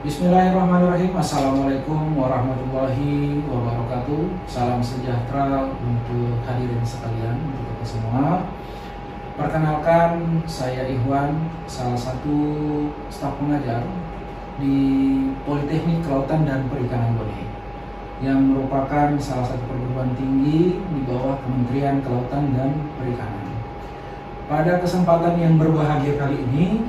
Bismillahirrahmanirrahim. Assalamualaikum warahmatullahi wabarakatuh. Salam sejahtera untuk hadirin sekalian, untuk kita semua. Perkenalkan, saya Ikhwan, salah satu staf pengajar di Politeknik Kelautan dan Perikanan Bone, yang merupakan salah satu perguruan tinggi di bawah Kementerian Kelautan dan Perikanan. Pada kesempatan yang berbahagia kali ini,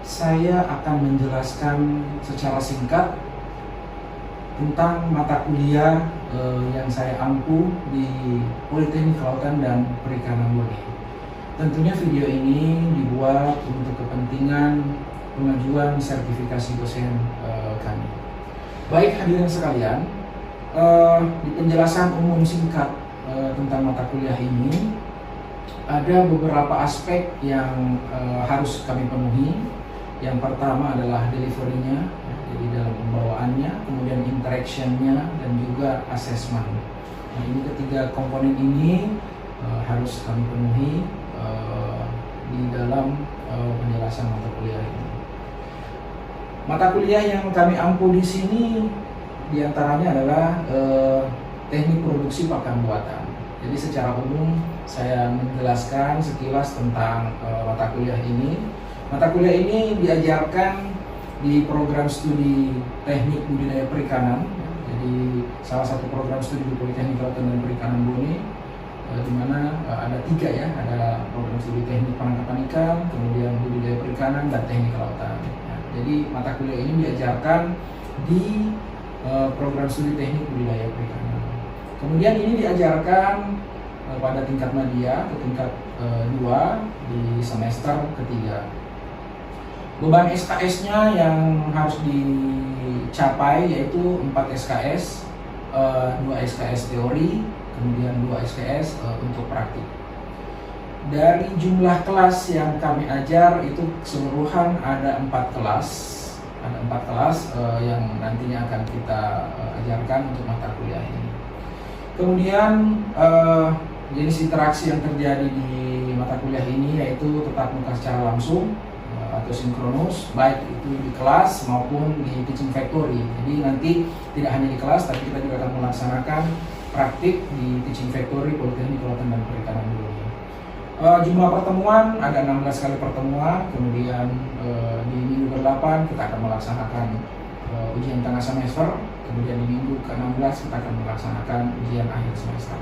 saya akan menjelaskan secara singkat tentang mata kuliah yang saya ampu di Politeknik Kelautan dan Perikanan Bone. Tentunya video ini dibuat untuk kepentingan pengajuan sertifikasi dosen kami. Baik hadirin sekalian, di penjelasan umum singkat tentang mata kuliah ini ada beberapa aspek yang harus kami penuhi. Yang pertama adalah delivery-nya, jadi dalam pembawaannya, kemudian interaction-nya, dan juga assessment. Nah, ini ketiga komponen ini harus kami penuhi di dalam penjelasan mata kuliah ini. Mata kuliah yang kami ampu di sini diantaranya adalah teknik produksi pakan buatan. Jadi secara umum saya menjelaskan sekilas tentang mata kuliah ini. Mata kuliah ini diajarkan di program studi teknik budidaya perikanan. Jadi salah satu program studi di Politeknik Kelautan dan Perikanan Bone, di mana ada tiga ya, ada program studi teknik penangkapan ikan, kemudian budidaya perikanan, dan teknik kelautan. Jadi mata kuliah ini diajarkan di program studi teknik budidaya perikanan. Kemudian ini diajarkan pada tingkat media ke tingkat 2 di semester ketiga. Beban SKS-nya yang harus dicapai yaitu 4 SKS, 2 SKS teori, kemudian 2 SKS untuk praktik. Dari jumlah kelas yang kami ajar itu keseluruhan ada 4 kelas. Ada 4 kelas yang nantinya akan kita ajarkan untuk mata kuliah ini. Kemudian jenis interaksi yang terjadi di mata kuliah ini yaitu tatap muka secara langsung atau sinkronus, baik itu di kelas maupun di teaching factory. Jadi nanti tidak hanya di kelas, tapi kita juga akan melaksanakan praktik di teaching factory Politeknik Kelautan dan Perikanan Bone. Jumlah pertemuan ada 16 kali pertemuan. Kemudian di minggu ke-8 kita akan melaksanakan ujian tengah semester. Kemudian di minggu ke-16 kita akan melaksanakan ujian akhir semester.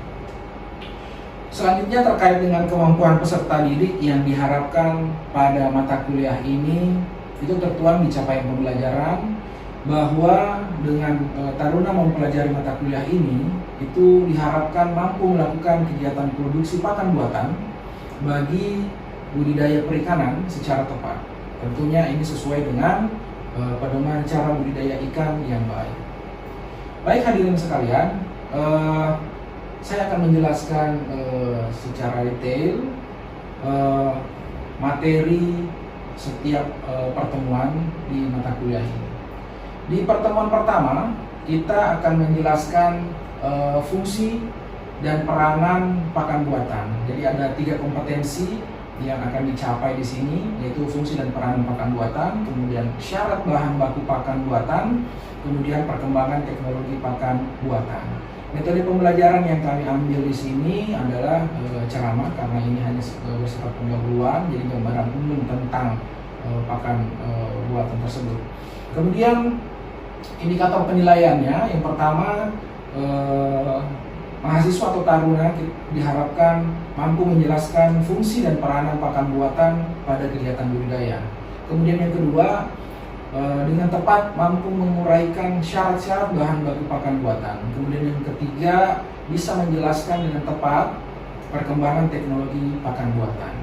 Selanjutnya terkait dengan kemampuan peserta didik yang diharapkan pada mata kuliah ini, itu tertuang di capaian pembelajaran, bahwa dengan taruna mempelajari mata kuliah ini, itu diharapkan mampu melakukan kegiatan produksi pakan buatan bagi budidaya perikanan secara tepat. Tentunya ini sesuai dengan pedoman cara budidaya ikan yang baik. Baik hadirin sekalian, saya akan menjelaskan secara detail materi setiap pertemuan di mata kuliah ini. Di pertemuan pertama, kita akan menjelaskan fungsi dan peranan pakan buatan. Jadi ada 3 kompetensi yang akan dicapai di sini, yaitu fungsi dan peranan pakan buatan, kemudian syarat bahan baku pakan buatan, kemudian perkembangan teknologi pakan buatan. Metode pembelajaran yang kami ambil di sini adalah ceramah, karena ini hanya bersifat pendahuluan, jadi gambaran umum tentang pakan buatan tersebut. Kemudian indikator penilaiannya, yang pertama mahasiswa atau taruna diharapkan mampu menjelaskan fungsi dan peranan pakan buatan pada kegiatan budidaya. Kemudian yang kedua, dengan tepat mampu menguraikan syarat-syarat bahan baku pakan buatan. Kemudian yang ketiga, bisa menjelaskan dengan tepat perkembangan teknologi pakan buatan.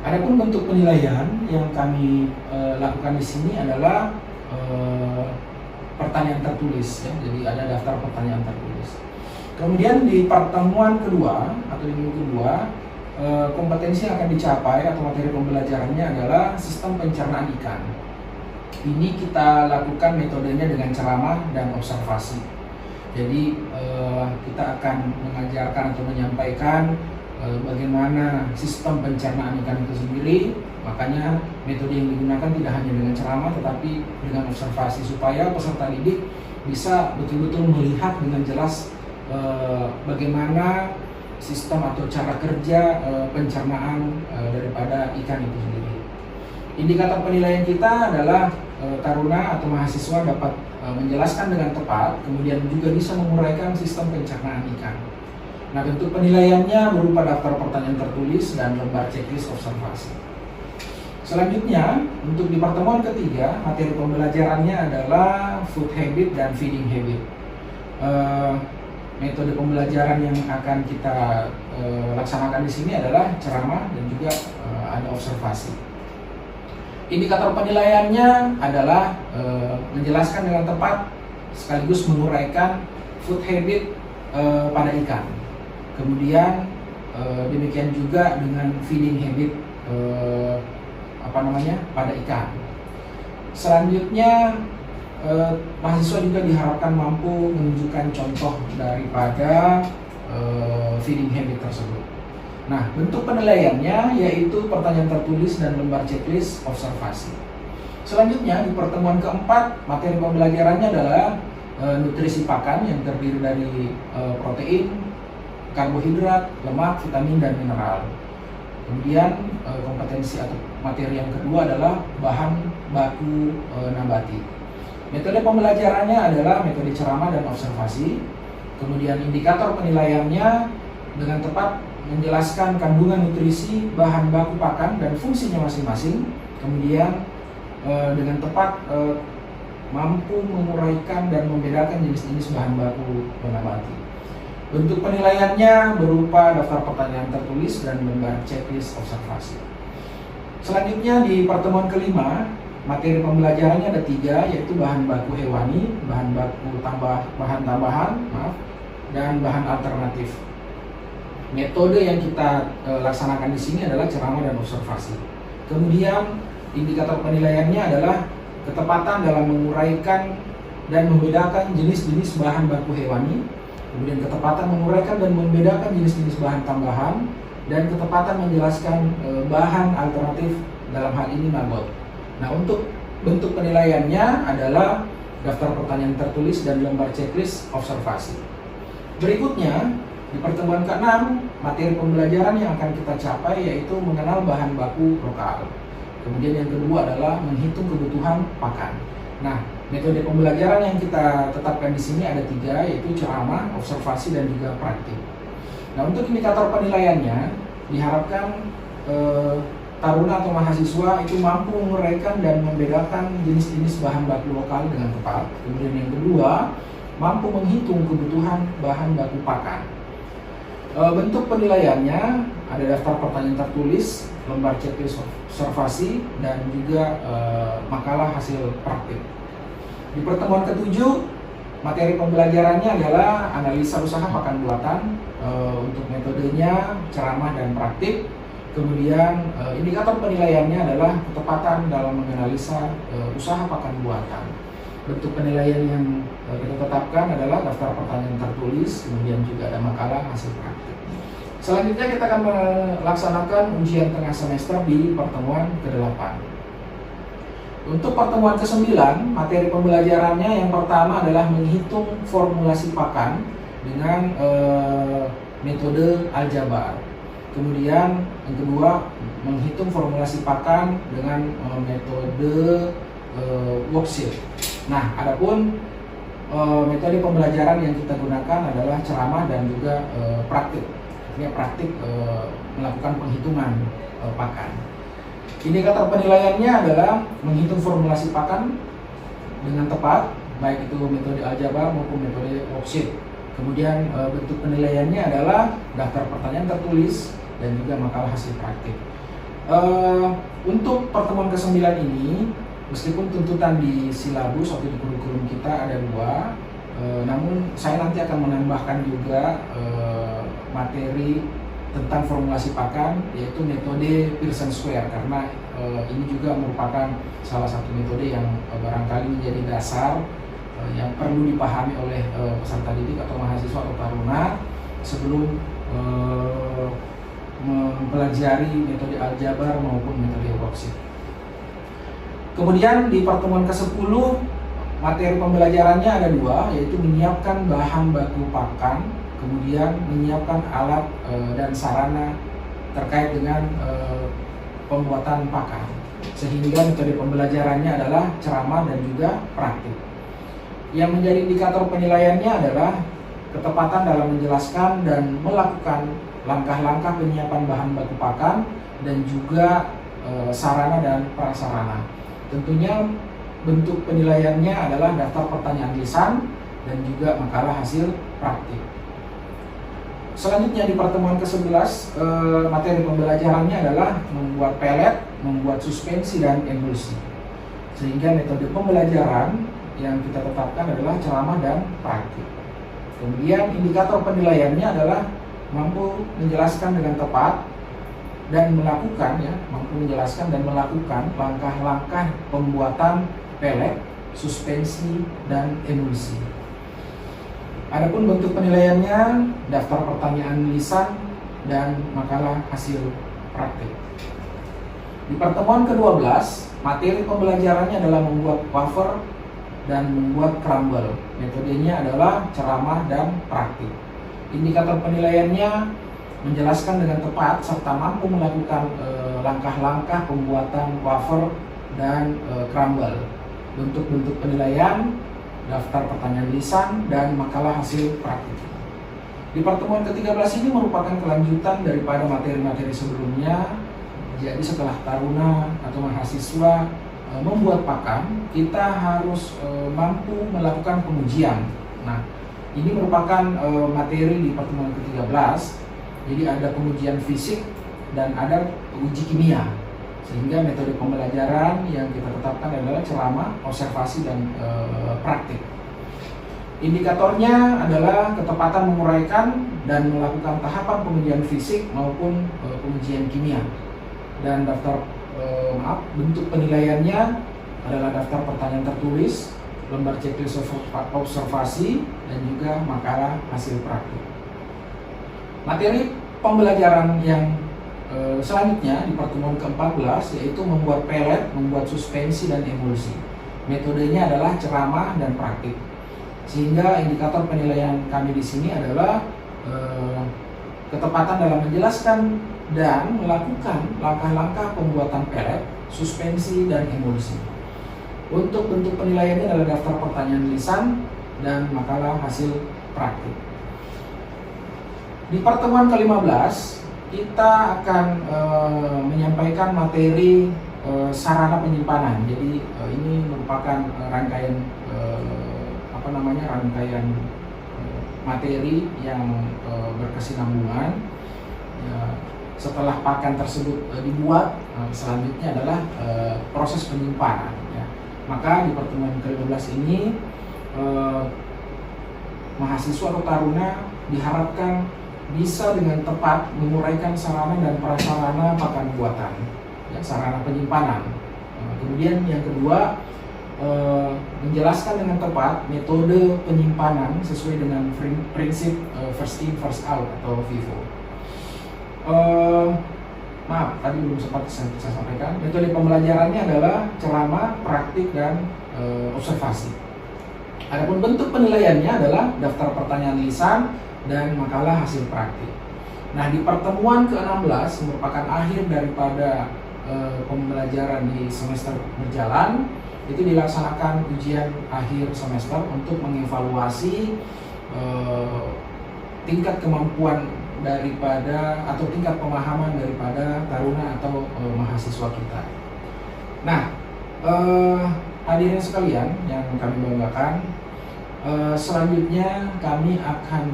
Adapun bentuk penilaian yang kami lakukan di sini adalah pertanyaan tertulis, ya. Jadi ada daftar pertanyaan tertulis. Kemudian di pertemuan kedua atau di minggu kedua, kompetensi yang akan dicapai atau materi pembelajarannya adalah sistem pencernaan ikan. Ini kita lakukan metodenya dengan ceramah dan observasi. Jadi kita akan mengajarkan atau menyampaikan bagaimana sistem pencernaan ikan itu sendiri, Makanya metode yang digunakan tidak hanya dengan ceramah tetapi dengan observasi supaya peserta didik bisa betul-betul melihat dengan jelas bagaimana sistem atau cara kerja pencernaan daripada ikan itu sendiri. Indikator penilaian kita adalah taruna atau mahasiswa dapat menjelaskan dengan tepat, kemudian juga bisa menguraikan sistem pencernaan ikan. Nah, bentuk penilaiannya berupa daftar pertanyaan tertulis dan lembar checklist observasi. Selanjutnya, untuk di pertemuan ketiga, materi pembelajarannya adalah food habit dan feeding habit. Metode pembelajaran yang akan kita laksanakan di sini adalah ceramah dan juga ada observasi. Indikator penilaiannya adalah menjelaskan dengan tepat sekaligus menguraikan food habit pada ikan. Kemudian demikian juga dengan feeding habit pada ikan. Selanjutnya mahasiswa juga diharapkan mampu menunjukkan contoh daripada feeding habit tersebut. Nah, bentuk penilaiannya yaitu pertanyaan tertulis dan lembar checklist observasi. Selanjutnya di pertemuan keempat, materi pembelajarannya adalah nutrisi pakan yang terdiri dari protein, karbohidrat, lemak, vitamin, dan mineral. Kemudian kompetensi atau materi yang kedua adalah bahan baku nabati. Metode pembelajarannya adalah metode ceramah dan observasi. Kemudian indikator penilaiannya dengan tepat menjelaskan kandungan nutrisi, bahan baku pakan, dan fungsinya masing-masing. Kemudian dengan tepat mampu menguraikan dan membedakan jenis-jenis bahan baku nabati. Bentuk penilaiannya berupa daftar pertanyaan tertulis dan lembar checklist observasi. Selanjutnya di pertemuan kelima, materi pembelajarannya ada 3, yaitu bahan baku hewani, bahan baku bahan tambahan, dan bahan alternatif. Metode yang kita laksanakan di sini adalah ceramah dan observasi. Kemudian indikator penilaiannya adalah ketepatan dalam menguraikan dan membedakan jenis-jenis bahan baku hewani, kemudian ketepatan menguraikan dan membedakan jenis-jenis bahan tambahan, dan ketepatan menjelaskan bahan alternatif, dalam hal ini maggot. Nah, untuk bentuk penilaiannya adalah daftar pertanyaan tertulis dan lembar checklist observasi. Berikutnya, di pertemuan ke-6, materi pembelajaran yang akan kita capai yaitu mengenal bahan baku lokal. Kemudian yang kedua adalah menghitung kebutuhan pakan. Nah, metode pembelajaran yang kita tetapkan di sini ada 3, yaitu ceramah, observasi, dan juga praktik. Nah, untuk indikator penilaiannya diharapkan taruna atau mahasiswa itu mampu menguraikan dan membedakan jenis-jenis bahan baku lokal dengan tepat. Kemudian yang kedua, mampu menghitung kebutuhan bahan baku pakan. Bentuk penilaiannya ada daftar pertanyaan tertulis, lembar checklist observasi, dan juga makalah hasil praktik. Di pertemuan ke-7, materi pembelajarannya adalah analisa usaha pakan buatan. Untuk metodenya ceramah dan praktik. Kemudian indikator penilaiannya adalah ketepatan dalam menganalisa usaha pakan buatan. Bentuk penilaian yang kita tetapkan adalah daftar pertanyaan tertulis, kemudian juga ada makalah hasil praktik. Selanjutnya kita akan melaksanakan ujian tengah semester di pertemuan ke-8. Untuk pertemuan ke-9, materi pembelajarannya yang pertama adalah menghitung formulasi pakan dengan metode aljabar. Kemudian yang kedua, menghitung formulasi pakan dengan metode worksheet. Nah, adapun metode pembelajaran yang kita gunakan adalah ceramah dan juga praktik. Ini praktik melakukan penghitungan pakan. Indikator penilaiannya adalah menghitung formulasi pakan dengan tepat, baik itu metode aljabar maupun metode worksheet. Kemudian bentuk penilaiannya adalah daftar pertanyaan tertulis dan juga makalah hasil praktik. Untuk pertemuan ke-9 ini, meskipun tuntutan di silabus atau di kurikulum kita ada 2, namun saya nanti akan menambahkan juga materi tentang formulasi pakan, yaitu metode Pearson Square, karena ini juga merupakan salah satu metode yang barangkali menjadi dasar yang perlu dipahami oleh peserta didik atau mahasiswa atau taruna sebelum mempelajari metode aljabar maupun metode worksheet. Kemudian di pertemuan ke-10 materi pembelajarannya ada 2, yaitu menyiapkan bahan baku pakan, kemudian menyiapkan alat dan sarana terkait dengan pembuatan pakan. Sehingga metode pembelajarannya adalah ceramah dan juga praktik. Yang menjadi indikator penilaiannya adalah ketepatan dalam menjelaskan dan melakukan langkah-langkah penyiapan bahan baku pakan dan juga sarana dan prasarana. Tentunya bentuk penilaiannya adalah daftar pertanyaan lisan dan juga makalah hasil praktik. Selanjutnya di pertemuan ke-11 materi pembelajarannya adalah membuat pelet, membuat suspensi dan emulsi. Sehingga metode pembelajaran yang kita tetapkan adalah ceramah dan praktik. Kemudian indikator penilaiannya adalah mampu menjelaskan dengan tepat dan melakukan melakukan langkah-langkah pembuatan pelet, suspensi dan emulsi. Adapun bentuk penilaiannya daftar pertanyaan lisan dan makalah hasil praktik. Di pertemuan ke-12 materi pembelajarannya adalah membuat wafer dan membuat crumble. Metodenya adalah ceramah dan praktik. Indikator penilaiannya menjelaskan dengan tepat serta mampu melakukan langkah-langkah pembuatan wafer dan crumble. Bentuk-bentuk penilaian daftar pertanyaan lisan dan makalah hasil praktik. Di pertemuan ke-13 ini merupakan kelanjutan daripada materi-materi sebelumnya. Jadi setelah taruna atau mahasiswa membuat pakan, kita harus mampu melakukan pengujian. Nah, ini merupakan materi di pertemuan ke-13. Jadi ada pengujian fisik dan ada uji kimia. Sehingga metode pembelajaran yang kita tetapkan adalah ceramah, observasi dan praktik. Indikatornya adalah ketepatan menguraikan dan melakukan tahapan pengujian fisik maupun pengujian kimia. Dan bentuk penilaiannya adalah daftar pertanyaan tertulis, lembar checklist observasi, dan juga makalah hasil praktik. Materi pembelajaran yang selanjutnya di pertemuan ke-14 yaitu membuat pelet, membuat suspensi dan emulsi. Metodenya adalah ceramah dan praktik. Sehingga indikator penilaian kami di sini adalah ketepatan dalam menjelaskan dan melakukan langkah-langkah pembuatan pelet, suspensi dan emulsi. Untuk bentuk penilaiannya adalah daftar pertanyaan lisan dan makalah hasil praktik. Di pertemuan ke-15 kita akan menyampaikan materi sarana penyimpanan. Jadi ini merupakan rangkaian rangkaian materi yang berkesinambungan. Setelah pakan tersebut dibuat, selanjutnya adalah proses penyimpanan. Ya. Maka di pertemuan ke-15 ini mahasiswa atau taruna diharapkan bisa dengan tepat menguraikan sarana dan prasarana pakan buatan, ya, sarana penyimpanan. Kemudian yang kedua, menjelaskan dengan tepat metode penyimpanan sesuai dengan prinsip first in first out atau FIFO. Maaf, tadi belum sempat saya sampaikan. Metode pembelajarannya adalah ceramah, praktik dan observasi. Adapun bentuk penilaiannya adalah daftar pertanyaan lisan dan makalah hasil praktik. Nah, di pertemuan ke-16 merupakan akhir daripada pembelajaran di semester berjalan. Itu dilaksanakan ujian akhir semester untuk mengevaluasi tingkat kemampuan daripada atau tingkat pemahaman daripada taruna atau mahasiswa kita. Nah, hadirin sekalian yang kami banggakan, selanjutnya kami akan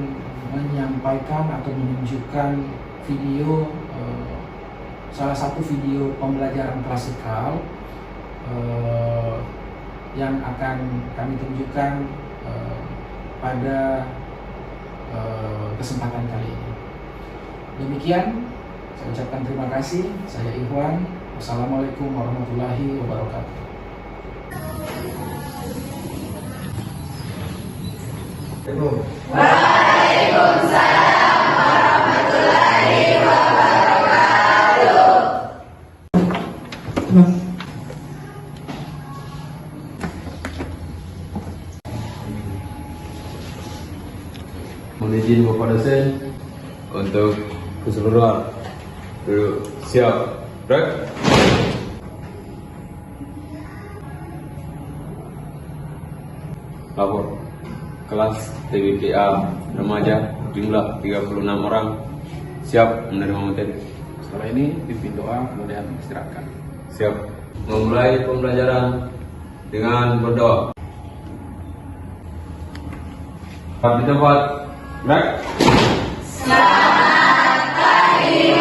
menyampaikan atau menunjukkan video, salah satu video pembelajaran klasikal yang akan kami tunjukkan pada kesempatan kali ini. Demikian, saya ucapkan terima kasih. Saya Ikhwan. Wassalamualaikum warahmatullahi wabarakatuh. Waalaikumsalam warahmatullahi wabarakatuh. Mohon izin Bapak dosen untuk keseluruhan. Duduk, siap, break. Lapor kelas TBPA remaja jumlah 36 orang siap menerima materi. Setelah ini pimpin doa, kemudian istirahatkan. Siap. Memulai pembelajaran dengan berdoa. Di tempat, break. Selamat pagi.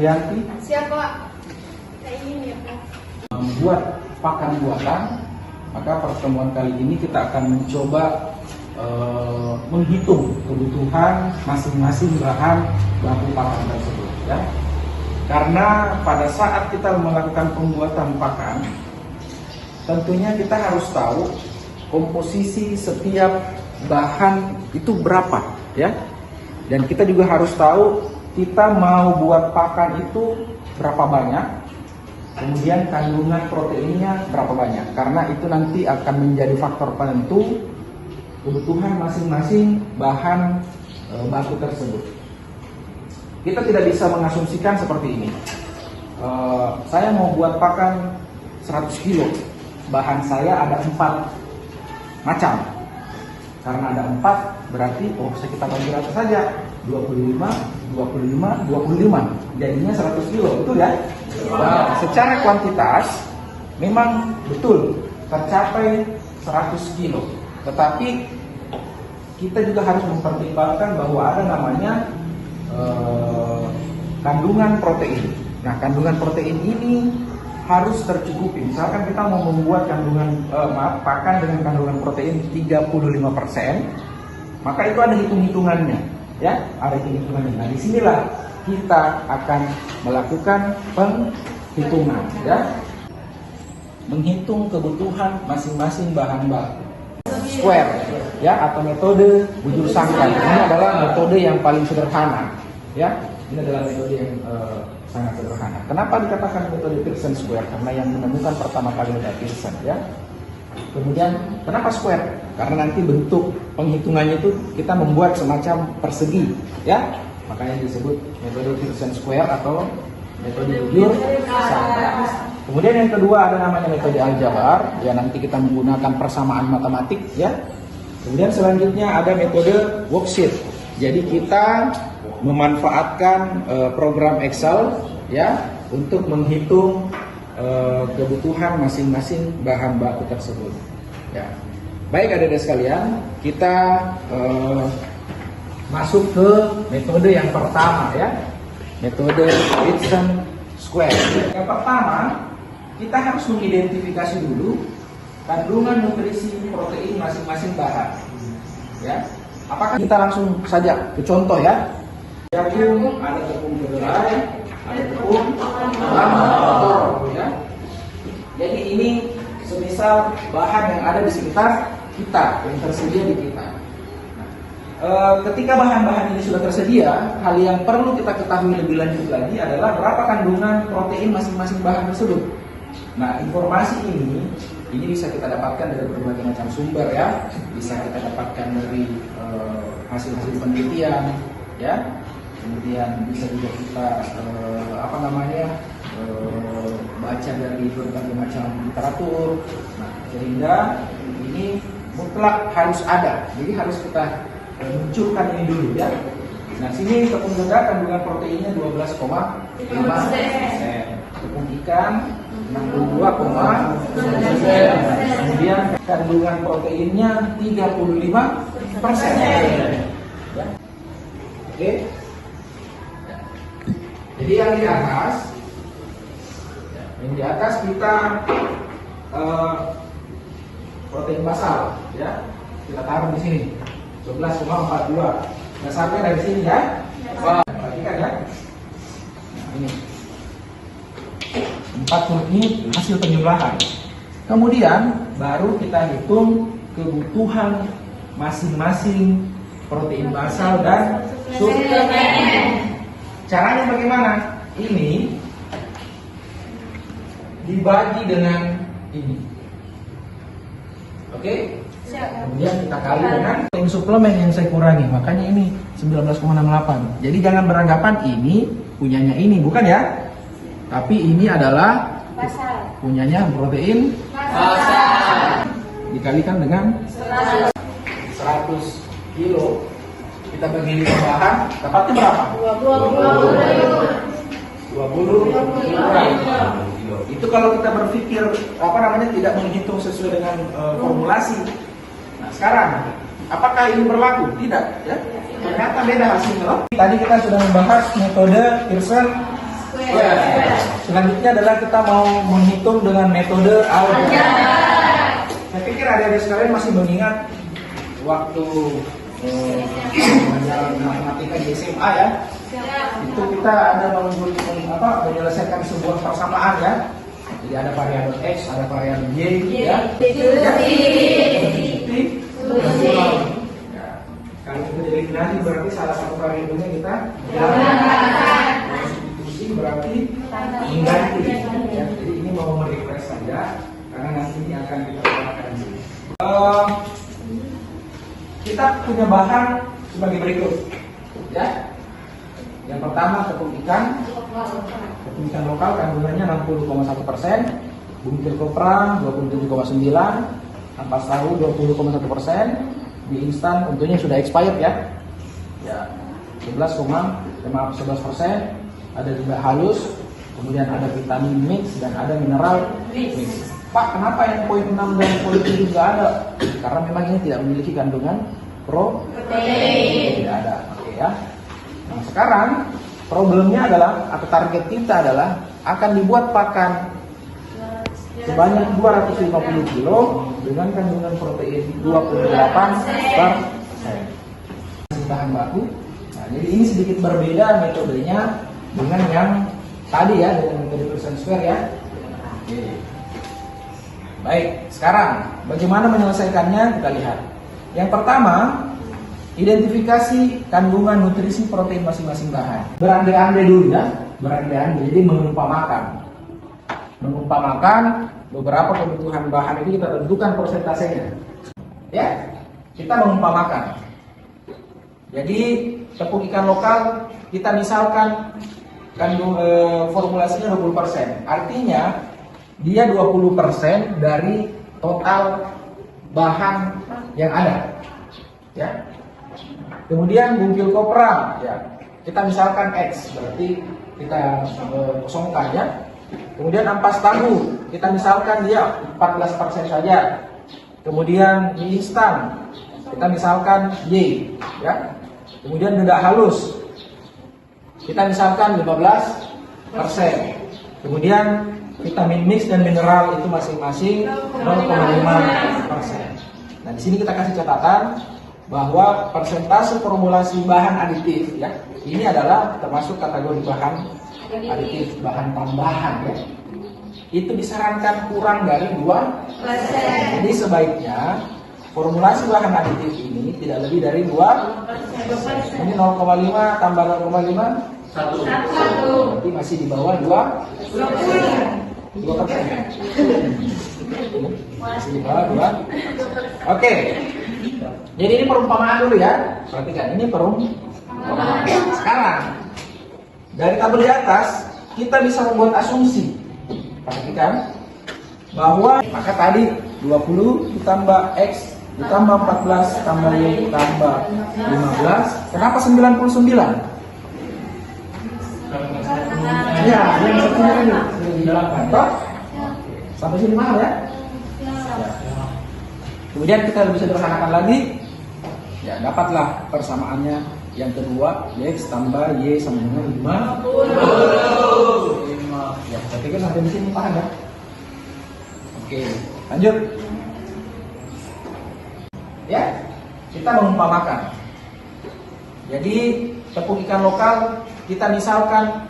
Yanti Siapa? Kayak ini ya Pak. membuat pakan buatan, maka pertemuan kali ini kita akan mencoba menghitung kebutuhan masing-masing bahan baku pakan tersebut, ya. Karena pada saat kita melakukan pembuatan pakan, tentunya kita harus tahu komposisi setiap bahan itu berapa, ya. Dan kita juga harus tahu kita mau buat pakan itu berapa banyak, kemudian kandungan proteinnya berapa banyak, karena itu nanti akan menjadi faktor penentu kebutuhan masing-masing bahan baku tersebut. Kita tidak bisa mengasumsikan seperti ini. Saya mau buat pakan 100 kilo, bahan saya ada 4 macam. Karena ada 4, berarti kita bagi rata saja 25, 25, 25, jadinya 100 kilo, betul ya? Nah, secara kuantitas memang betul tercapai 100 kilo, tetapi kita juga harus mempertimbangkan bahwa ada namanya kandungan protein. Nah, kandungan protein ini harus tercukupi. Misalkan kita mau membuat pakan dengan kandungan protein 35%, maka itu ada hitung-hitungannya, ya, ada hitung-hitungannya. Nah, disinilah kita akan melakukan penghitungan, ya, menghitung kebutuhan masing-masing bahan baku. Square, ya, atau metode bujur sangkai. Ini adalah metode yang paling sederhana, ya. Ini adalah metode yang sangat sederhana. Kenapa dikatakan metode Pearson Square? Karena yang menemukan pertama kali adalah Pearson, ya. Kemudian kenapa square? Karena nanti bentuk penghitungannya itu kita membuat semacam persegi, ya. Makanya disebut metode Pearson Square atau metode bujur sangkai. Kemudian yang kedua ada namanya metode aljabar, ya, nanti kita menggunakan persamaan matematik, ya. Kemudian selanjutnya ada metode worksheet. Jadi kita memanfaatkan program Excel, ya, untuk menghitung kebutuhan masing-masing bahan baku tersebut, ya. Baik adik-adik sekalian, kita masuk ke metode yang pertama, ya, metode Pearson Square. Yang pertama, kita harus mengidentifikasi dulu kandungan nutrisi protein masing-masing bahan, ya. Apakah kita langsung saja ke contoh, ya? Jagung, ada tepung kedelai, ada tepung motor, ya. Jadi ini semisal bahan yang ada di sekitar kita, yang tersedia di kita. Ketika bahan-bahan ini sudah tersedia, hal yang perlu kita ketahui lebih lanjut lagi adalah berapa kandungan protein masing-masing bahan tersebut. Nah, informasi ini bisa kita dapatkan dari berbagai macam sumber, ya. Bisa kita dapatkan dari hasil-hasil penelitian, ya. Kemudian bisa juga kita baca dari berbagai macam literatur. Nah, sehingga ini mutlak harus ada. Jadi harus kita munculkan ini dulu, ya. Nah, sini tepung kedelai kandungan proteinnya 12,5%. Tepung ikan 62,9%. Kemudian kandungan proteinnya 35%. Ya. Oke. Jadi yang di atas kita protein basal, ya, kita taruh di sini 11,42. Dasarnya dari sini, ya. Wah, perhatikan, ya. Nah, ini 40 ini hasil penjumlahan. Kemudian baru kita hitung kebutuhan masing-masing protein basal dan suplemen. Caranya bagaimana? Ini dibagi dengan ini. Oke? Siap. Kemudian kita kali dengan suplemen yang saya kurangi, makanya ini 19,68. Jadi jangan beranggapan ini punyanya ini, bukan ya? Tapi ini adalah Pasal. punyanya protein Pasal. dikalikan dengan 100 kilo. Kita bagi 5 bahan, dapatnya berapa? 20 kilogram. Itu kalau kita berpikir tidak menghitung sesuai dengan formulasi. Nah, sekarang apakah ini berlaku? Tidak, ya. Ternyata beda hasilnya loh. Tadi kita sudah membahas metode Pearson Square. Selanjutnya adalah kita mau menghitung dengan metode aljabar. Saya pikir adik-adik sekalian masih mengingat waktu pelajaran matematika di SMA ya. Itu kita ada menyelesaikan sebuah persamaan ya. Jadi ada variabel X, ada variabel Y ya. Kalau kita eliminasi berarti salah satu variabelnya kita substitusi berarti mengganti ya. Jadi ini mau merefresh saja karena nanti ini akan kita gunakan. Kita punya bahan sebagai berikut ya. Yang pertama tepung ikan lokal kandungannya 60,1%, bungkil kopra 27,9%, ampas tahu 20,1%, mie instan tentunya sudah expired ya. Ya, 11%, ada juga halus, kemudian ada vitamin mix dan ada mineral mix. Pak, kenapa yang poin 6 dan poin 7 nggak ada? Karena memang ini tidak memiliki kandungan protein. Tidak ada, oke ya. Nah, sekarang problemnya adalah atau target kita adalah akan dibuat pakan sebanyak 250 kilo dengan kandungan protein 28%. Bahan baku. Nah, jadi ini sedikit berbeda metodenya dengan yang tadi ya, dengan metode Pearson Square ya. Oke. Baik, sekarang bagaimana menyelesaikannya kita lihat. Yang pertama, identifikasi kandungan nutrisi protein masing-masing bahan. Berandai-andai dulu ya, berandai-andai. Jadi mengumpamakan beberapa kebutuhan bahan itu kita tentukan persentasenya. Ya, kita mengumpamakan. Jadi tepung ikan lokal kita misalkan formulasinya 20%. Artinya dia 20% dari total bahan yang ada. Ya. Kemudian bungkil kopra, ya kita misalkan X, berarti kita kosongkan ya. Kemudian ampas tahu, kita misalkan dia 14% saja. Kemudian mie instan, kita misalkan Y, ya. Kemudian dedak halus, kita misalkan 15%. Kemudian vitamin mix dan mineral itu masing-masing 0,5%. Nah di sini kita kasih catatan bahwa persentase formulasi bahan aditif ya ini adalah termasuk kategori bahan aditif, bahan tambahan ya. Itu disarankan kurang dari 2%. Jadi sebaiknya formulasi bahan aditif ini tidak lebih dari 2%. Ini 0,5 tambah 0,5 1. Berarti masih di bawah 2%. Masih di bawah 2. Oke. Jadi ini perumpamaan dulu ya. Perhatikan, ini perumpamaan. Sekarang dari tabel di atas kita bisa membuat asumsi. Perhatikan bahwa maka tadi 20 ditambah X ditambah 14 tambah Y ditambah 15. Kenapa 99? Ya, yang satunya ini sudah dijalankan. Toh? Sampai sini mahal ya? Kemudian kita lebih sederhanakan lagi. Ya, dapatlah persamaannya yang kedua, X tambah Y sama dengan 50. Ya, saya pikir sampai di sini paham ya? Oke, lanjut. Ya, kita mengumpamakan. Jadi tepung ikan lokal kita misalkan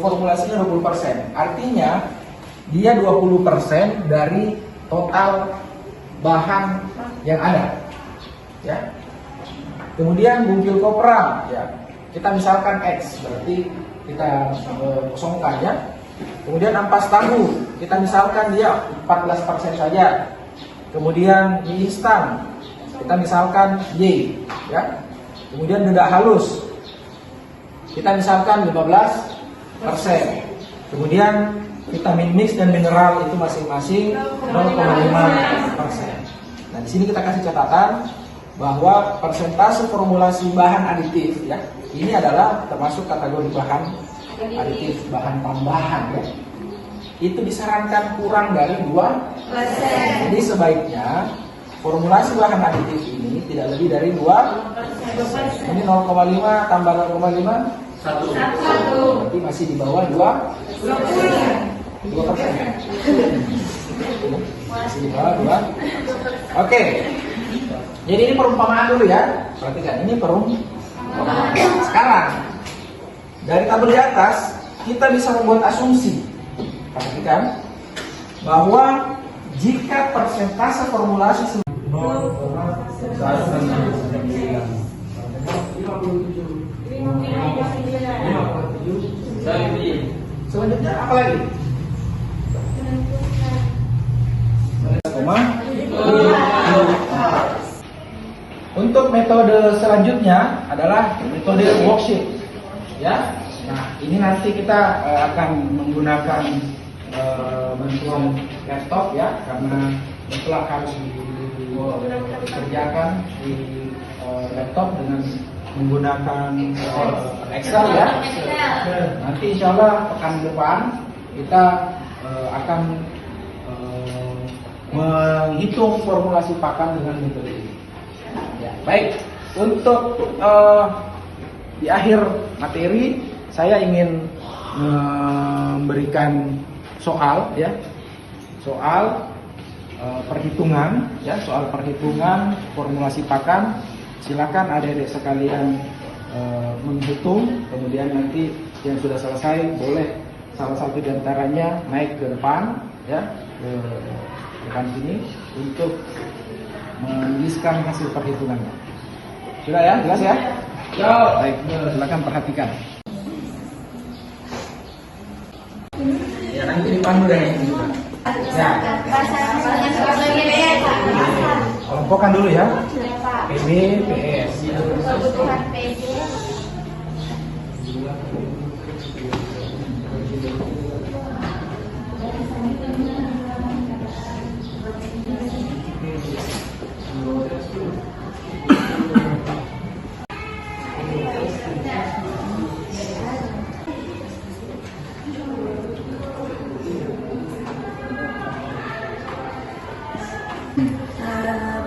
formulasinya 20%. Artinya dia 20% dari total bahan yang ada. Ya. Kemudian bungkil kopra, ya kita misalkan X, berarti kita kosongkan ya. Kemudian ampas tahu, kita misalkan dia 14% saja. Kemudian mie instan, kita misalkan Y, ya. Kemudian dedak halus, kita misalkan 15%. Kemudian vitamin mix dan mineral itu masing-masing 0,5%. Nah, di sini kita kasih catatan bahwa persentase formulasi bahan aditif, ya, ini adalah termasuk kategori bahan aditif, bahan tambahan, ya. Itu disarankan kurang dari 2%. Jadi sebaiknya formulasi bahan aditif ini tidak lebih dari 2%. Ini 0,5 tambah 0,5 1. Berarti masih di bawah 2%. Masih di bawah 2. Oke. Jadi ini perumpamaan dulu ya. Perhatikan, ini perumpamaan. Sekarang dari tabel di atas kita bisa membuat asumsi. Perhatikan bahwa jika persentase formulasi 0,57. Selanjutnya apa lagi? Untuk metode selanjutnya adalah metode worksheet, ya. Nah, ini nanti kita akan menggunakan bantuan laptop, ya, karena mutlak harus dikerjakan di laptop dengan menggunakan Excel, ya. Nanti insya Allah pekan depan kita akan menghitung formulasi pakan dengan metode ini. Ya, baik. Untuk di akhir materi saya ingin memberikan soal, ya, soal perhitungan, ya, soal perhitungan formulasi pakan. Silakan adik-adik sekalian menghitung, kemudian nanti yang sudah selesai boleh salah satu di antaranya naik ke depan, ya, ke depan sini untuk menuliskan hasil perhitungannya. Sudah ya, jelas ya? Baik, silakan perhatikan. Ya, nanti dipandu dari sini juga. Ya. Kelompokkan dulu ya. PB, PS. Kebutuhan PB.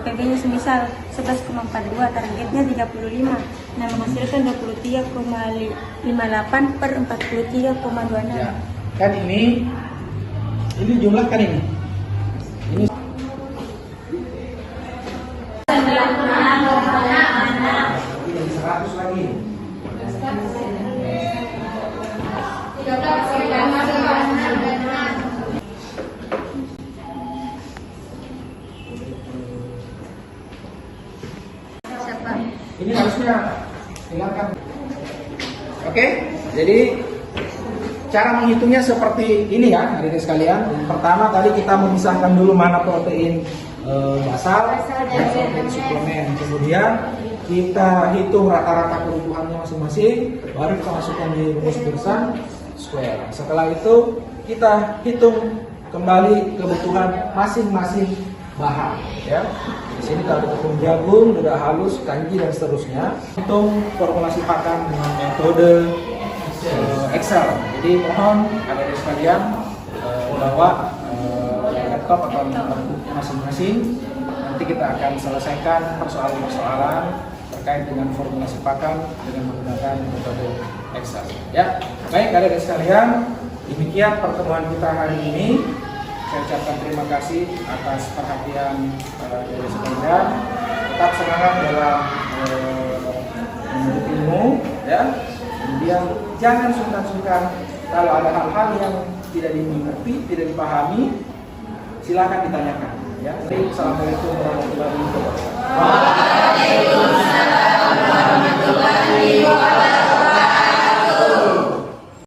PB-nya semisal 11,42, targetnya 35. Nah, menghasilkan 23,58 per 43,26. Ya. Kan ini jumlah kan ini. Ini jadi 100 lagi. Ini harusnya silakan. Oke, jadi cara menghitungnya seperti ini ya, adik-adik sekalian. Yang pertama tadi kita memisahkan dulu mana protein basal dan protein suplemen. Kemudian kita hitung rata-rata kebutuhannya masing-masing, baru kita masukkan di rumus Pearson square. Setelah itu kita hitung kembali kebutuhan masing-masing bahan, ya. Di sini ada tepung jagung, dedak halus, kanji dan seterusnya. Hitung formulasi pakan dengan metode Excel. Jadi mohon adik-adik sekalian bawa laptop atau notebook masing-masing. Nanti kita akan selesaikan persoalan-persoalan terkait dengan formulasi pakan dengan menggunakan metode Excel. Ya, baik adik-adik sekalian, demikian pertemuan kita hari ini. Saya ucapkan terima kasih atas perhatian dari sekalian. Tetap semangat dalam menuntut ilmu, ya. Kemudian jangan sungkan-sungkan kalau ada hal-hal yang tidak dimengerti, tidak dipahami, silakan ditanyakan. Ya. Assalamualaikum warahmatullahi wabarakatuh. Waalaikumsalam warahmatullahi wabarakatuh.